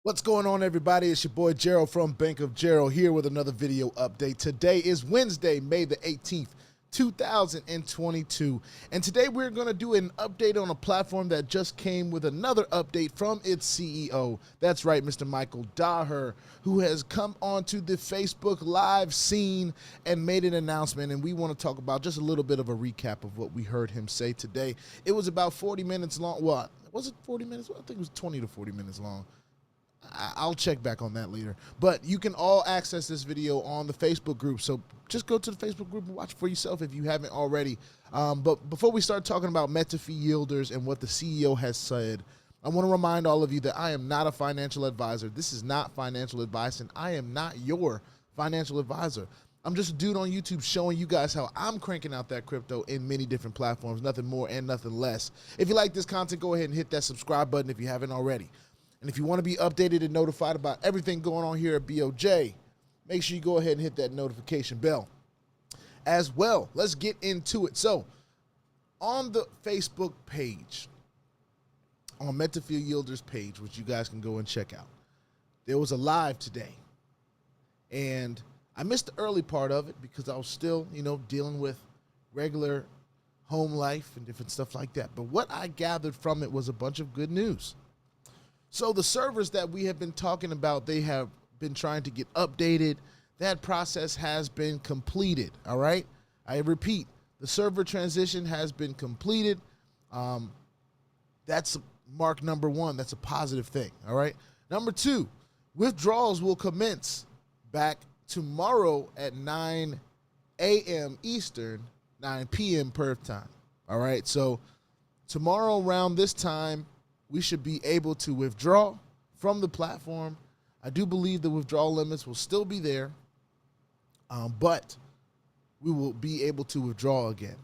What's going on, everybody? It's your boy Gerald from Bank of Gerald here with another video update. Today is Wednesday, May the 18th, 2022. And today we're going to do an update on a platform that just came with another update from its CEO. That's right, Mr. Michael Daher, who has come onto the Facebook Live scene and made an announcement. And we want to talk about just a little bit of a recap of what we heard him say today. It was about 40 minutes long. What? Was it 40 minutes? I think it was 20 to 40 minutes long. I'll check back on that later. But you can all access this video on the Facebook group. So just go to the Facebook group and watch for yourself if you haven't already. But before we start talking about Metafi yielders and what the CEO has said, I want to remind all of you that I am not a financial advisor. This is not financial advice, and I am not your financial advisor. I'm just a dude on YouTube showing you guys how I'm cranking out that crypto in many different platforms, nothing more and nothing less. If you like this content, go ahead and hit that subscribe button if you haven't already. And if you want to be updated and notified about everything going on here at BOJ, make sure you go ahead and hit that notification bell as well. Let's get into it. So on the Facebook page, on Metafi Yielders page, which you guys can go and check out, there was a live today. And I missed the early part of it because I was still, dealing with regular home life and different stuff like that. But what I gathered from it was a bunch of good news. So the servers that we have been talking about, they have been trying to get updated. That process has been completed, all right? I repeat, the server transition has been completed. That's mark number one. That's a positive thing, all right? Number two, withdrawals will commence back tomorrow at 9 a.m. Eastern, 9 p.m. Perth time, all right? So tomorrow around this time, we should be able to withdraw from the platform. I do believe the withdrawal limits will still be there, but we will be able to withdraw again.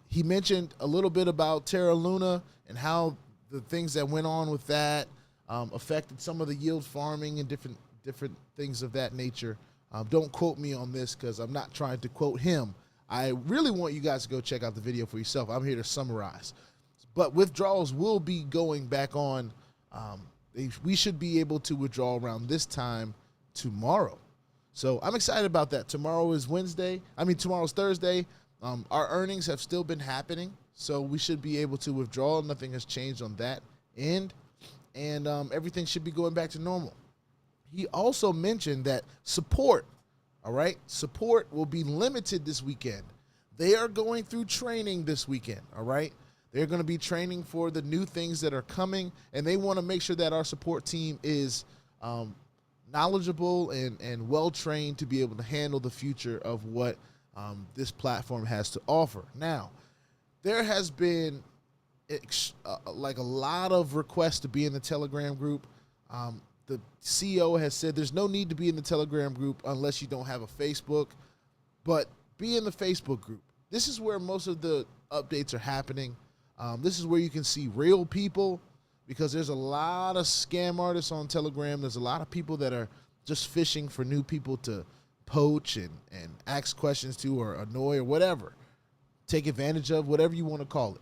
He mentioned a little bit about Terra Luna and how the things that went on with that affected some of the yield farming and different things of that nature. Don't quote me on this because I'm not trying to quote him. I really want you guys to go check out the video for yourself. I'm here to summarize. But withdrawals will be going back on. We should be able to withdraw around this time tomorrow. So I'm excited about that. Tomorrow is Wednesday. Tomorrow's Thursday. Our earnings have still been happening, so we should be able to withdraw. Nothing has changed on that end, and everything should be going back to normal. He also mentioned that support, all right, support will be limited this weekend. They are going through training this weekend, all right? They're going to be training for the new things that are coming, and they want to make sure that our support team is knowledgeable and well-trained to be able to handle the future of what this platform has to offer. Now, there has been like a lot of requests to be in the Telegram group. The CEO has said there's no need to be in the Telegram group unless you don't have a Facebook, but be in the Facebook group. This is where most of the updates are happening. This is where you can see real people, because there's a lot of scam artists on Telegram. There's a lot of people that are just fishing for new people to poach and ask questions to, or annoy, or whatever. Take advantage of, whatever you want to call it.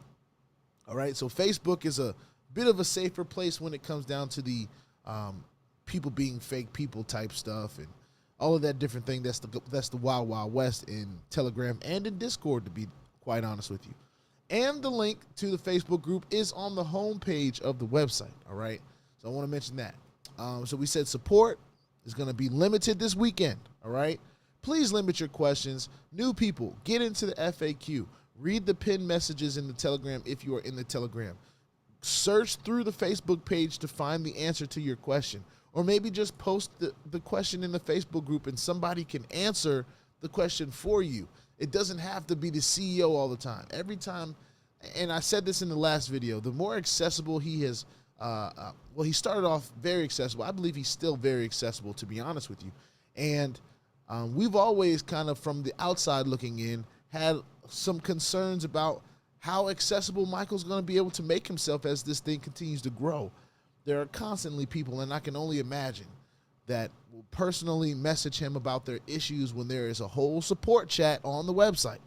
All right, so Facebook is a bit of a safer place when it comes down to the people being fake people type stuff and all of that different thing. That's the wild, wild west in Telegram and in Discord, to be quite honest with you. And the link to the Facebook group is on the homepage of the website, all right? So I want to mention that. So we said support is going to be limited this weekend, all right? Please limit your questions. New people, get into the FAQ. Read the pinned messages in the Telegram if you are in the Telegram. Search through the Facebook page to find the answer to your question. Or maybe just post the question in the Facebook group and somebody can answer the question for you. It doesn't have to be the CEO all the time. Every time, and I said this in the last video, the more accessible he has, he started off very accessible. I believe he's still very accessible, to be honest with you. And we've always kind of, from the outside looking in, had some concerns about how accessible Michael's going to be able to make himself as this thing continues to grow. There are constantly people, and I can only imagine, that will personally message him about their issues when there is a whole support chat on the website.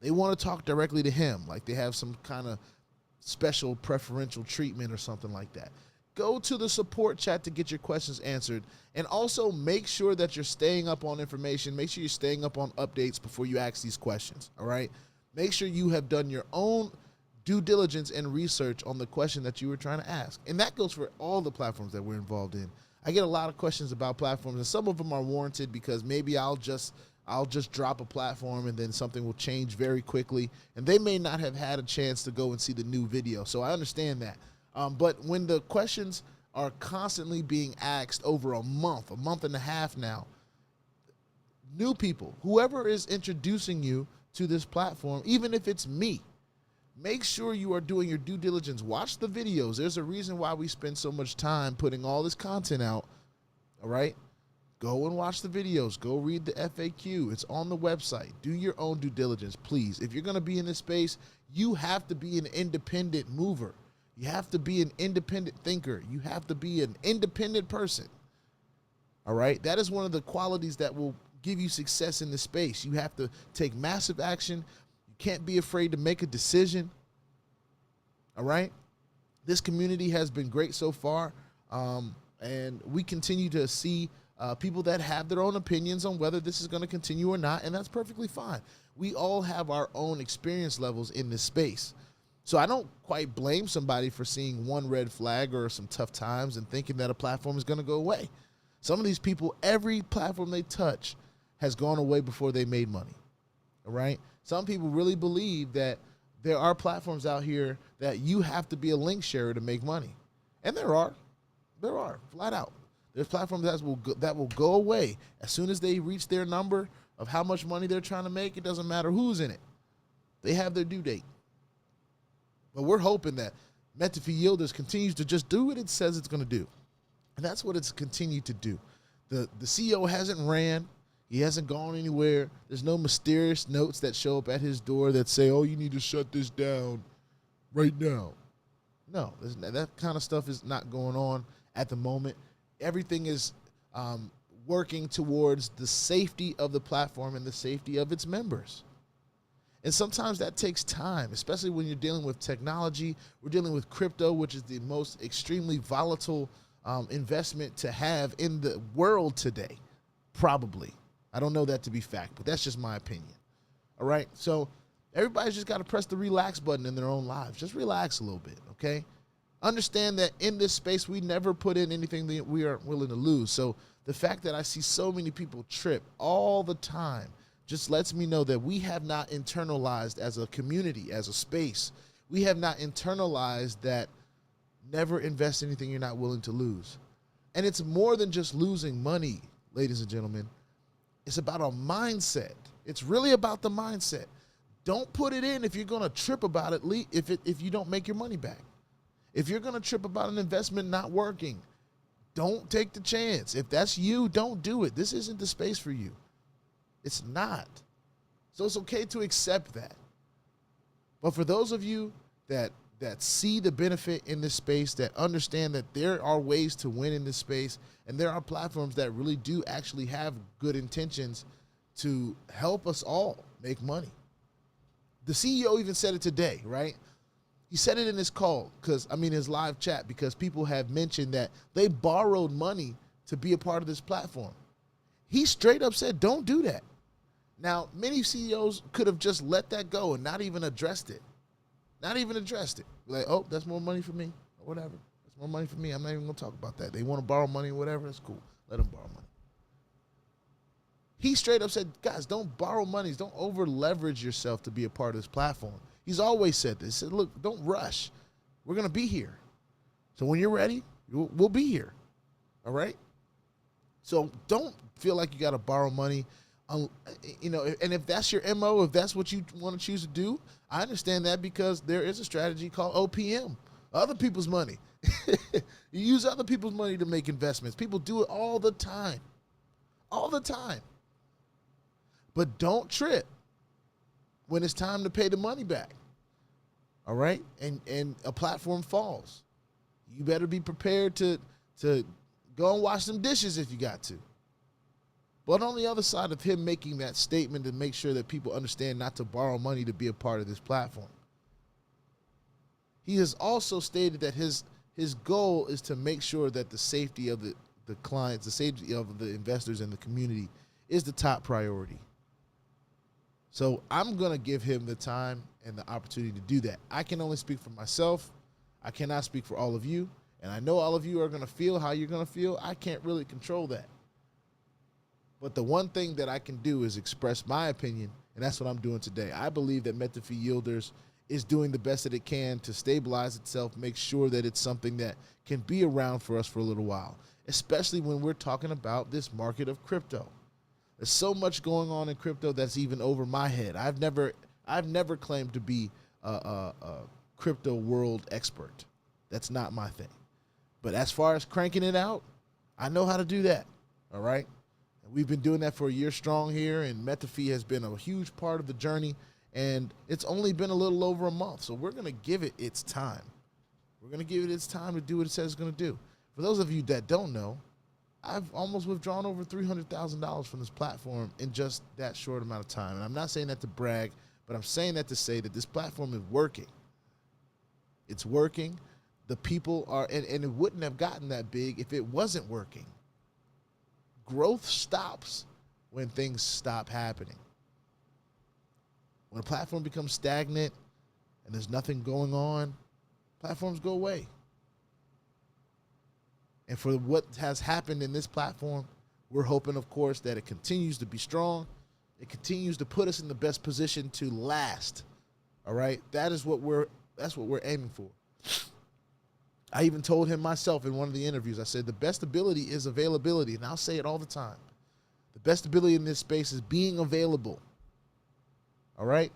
They want to talk directly to him, like they have some kind of special preferential treatment or something like that. go to the support chat to get your questions answered. And also make sure that you're staying up on information. Make sure you're staying up on updates before you ask these questions, all right? Make sure you have done your own due diligence and research on the question that you were trying to ask. And that goes for all the platforms that we're involved in. I get a lot of questions about platforms, and some of them are warranted because maybe I'll just drop a platform and then something will change very quickly, and they may not have had a chance to go and see the new video. So I understand that. But when the questions are constantly being asked over a month and a half now, new people, whoever is introducing you to this platform, even if it's me, make sure you are doing your due diligence. Watch the videos. There's a reason why we spend so much time putting all this content out, all right? Go and watch the videos. Go read the FAQ. It's on the website. Do your own due diligence, please. If you're going to be in this space, you have to be an independent mover. You have to be an independent thinker. You have to be an independent person, all right? That is one of the qualities that will give you success in this space. You have to take massive action. You can't be afraid to make a decision, all right? This community has been great so far, and we continue to see people that have their own opinions on whether this is going to continue or not, and that's perfectly fine. We all have our own experience levels in this space. So I don't quite blame somebody for seeing one red flag or some tough times and thinking that a platform is going to go away. Some of these people, every platform they touch has gone away before they made money, all right? Some people really believe that there are platforms out here that you have to be a link sharer to make money. And there are, flat out. There's platforms that will go away as soon as they reach their number of how much money they're trying to make. It doesn't matter who's in it. They have their due date. But we're hoping that Metafi YEILDERS continues to just do what it says it's going to do. And that's what it's continued to do. The CEO hasn't ran. He hasn't gone anywhere. There's no mysterious notes that show up at his door that say, oh, you need to shut this down right now. No, that kind of stuff is not going on at the moment. Everything is working towards the safety of the platform and the safety of its members. And sometimes that takes time, especially when you're dealing with technology. We're dealing with crypto, which is the most extremely volatile investment to have in the world today, probably. I don't know that to be fact, but that's just my opinion. All right? So everybody's just got to press the relax button in their own lives. Just relax a little bit, okay? Understand that in this space, we never put in anything that we aren't willing to lose. So the fact that I see so many people trip all the time just lets me know that we have not internalized as a community, as a space. We have not internalized that never invest anything you're not willing to lose. And it's more than just losing money, ladies and gentlemen. It's about a mindset. It's really about the mindset. Don't put it in if you're going to trip about it if you don't make your money back. If you're going to trip about an investment not working, don't take the chance. If that's you, don't do it. This isn't the space for you. It's not. So it's okay to accept that. But for those of you that see the benefit in this space, that understand that there are ways to win in this space, and there are platforms that really do actually have good intentions to help us all make money. The CEO even said it today, right? He said it in his call, his live chat, because people have mentioned that they borrowed money to be a part of this platform. He straight up said, don't do that. Now, many CEOs could have just let that go and not even addressed it. Like, oh, that's more money for me, or whatever. That's more money for me. I'm not even going to talk about that. They want to borrow money or whatever, that's cool. Let them borrow money. He straight up said, guys, don't borrow money. Don't over leverage yourself to be a part of this platform. He's always said this. He said, look, don't rush. We're going to be here. So when you're ready, we'll be here. All right? So don't feel like you got to borrow money. And if that's your MO, if that's what you want to choose to do, I understand that, because there is a strategy called OPM, other people's money. You use other people's money to make investments. People do it all the time. All the time. But don't trip when it's time to pay the money back. All right? And a platform falls. You better be prepared to go and wash some dishes if you got to. But on the other side of him making that statement to make sure that people understand not to borrow money to be a part of this platform, he has also stated that his His goal is to make sure that the safety of the clients, the safety of the investors and the community is the top priority. So I'm going to give him the time and the opportunity to do that. I can only speak for myself. I cannot speak for all of you. And I know all of you are going to feel how you're going to feel. I can't really control that. But the one thing that I can do is express my opinion, and that's what I'm doing today. I believe that Metafi Yielders is doing the best that it can to stabilize itself, make sure that it's something that can be around for us for a little while, especially when we're talking about this market of crypto. There's so much going on in crypto that's even over my head. I've never claimed to be a crypto world expert. That's not my thing. But as far as cranking it out, I know how to do that, all right? And we've been doing that for a year strong here, and Metafi has been a huge part of the journey, and it's only been a little over a month, so we're going to give it its time. We're going to give it its time to do what it says it's going to do. For those of you that don't know, I've almost withdrawn over $300,000 from this platform in just that short amount of time. And I'm not saying that to brag, but I'm saying that to say that this platform is working. It's working. The people are, and it wouldn't have gotten that big if it wasn't working. Growth stops when things stop happening. When a platform becomes stagnant and there's nothing going on, platforms go away. And for what has happened in this platform, we're hoping, of course, that it continues to be strong. It continues to put us in the best position to last. All right? That's what we're aiming for. I even told him myself in one of the interviews, I said, the best ability is availability. And I'll say it all the time. The best ability in this space is being available. All right?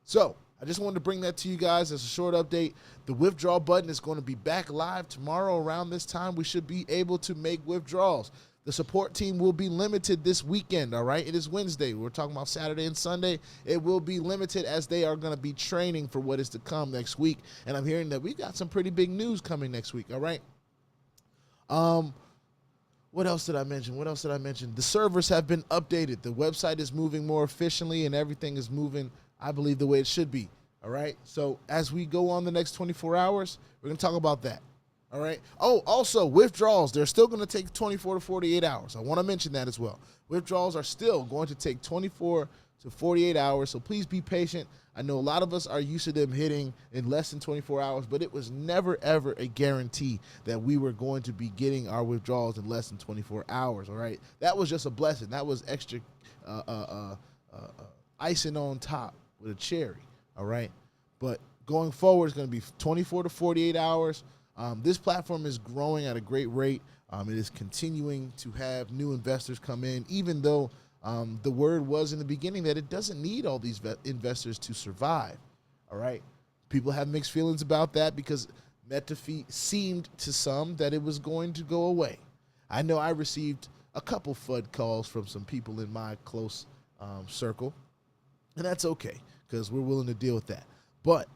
So I just wanted to bring that to you guys as a short update. The withdrawal button is going to be back live tomorrow around this time. We should be able to make withdrawals. The support team will be limited this weekend, all right? It is Wednesday. We're talking about Saturday and Sunday. It will be limited as they are going to be training for what is to come next week. And I'm hearing that we've got some pretty big news coming next week, all right? What else did I mention? The servers have been updated. The website is moving more efficiently, and everything is moving, I believe, the way it should be. All right? So as we go on the next 24 hours, we're going to talk about that. All right? Oh, also, withdrawals, they're still going to take 24 to 48 hours. I want to mention that as well. Withdrawals are still going to take 24 to 48 hours, so please be patient. I know a lot of us are used to them hitting in less than 24 hours, but it was never, ever a guarantee that we were going to be getting our withdrawals in less than 24 hours, all right? That was just a blessing. That was extra icing on top with a cherry, all right? But going forward, it's going to be 24 to 48 hours. This platform is growing at a great rate. It is continuing to have new investors come in, even though the word was in the beginning that it doesn't need all these investors to survive, all right? People have mixed feelings about that because Metafi seemed to some that it was going to go away. I know I received a couple FUD calls from some people in my close circle, and that's okay because we're willing to deal with that. But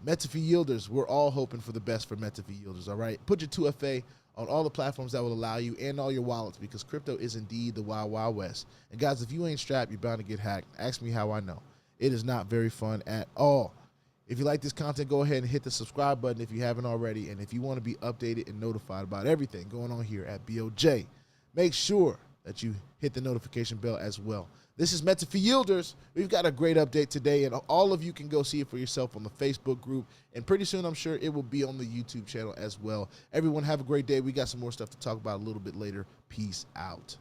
Metafi Yielders, we're all hoping for the best for Metafi Yielders, all right? Put your 2FA on all the platforms that will allow you and all your wallets because crypto is indeed the wild, wild west. And guys, if you ain't strapped, you're bound to get hacked. Ask me how I know. It is not very fun at all. If you like this content, go ahead and hit the subscribe button if you haven't already. And if you want to be updated and notified about everything going on here at BOJ, make sure that you hit the notification bell as well. This is Metafi Yielders. We've got a great update today, and all of you can go see it for yourself on the Facebook group. And pretty soon, I'm sure it will be on the YouTube channel as well. Everyone have a great day. We got some more stuff to talk about a little bit later. Peace out.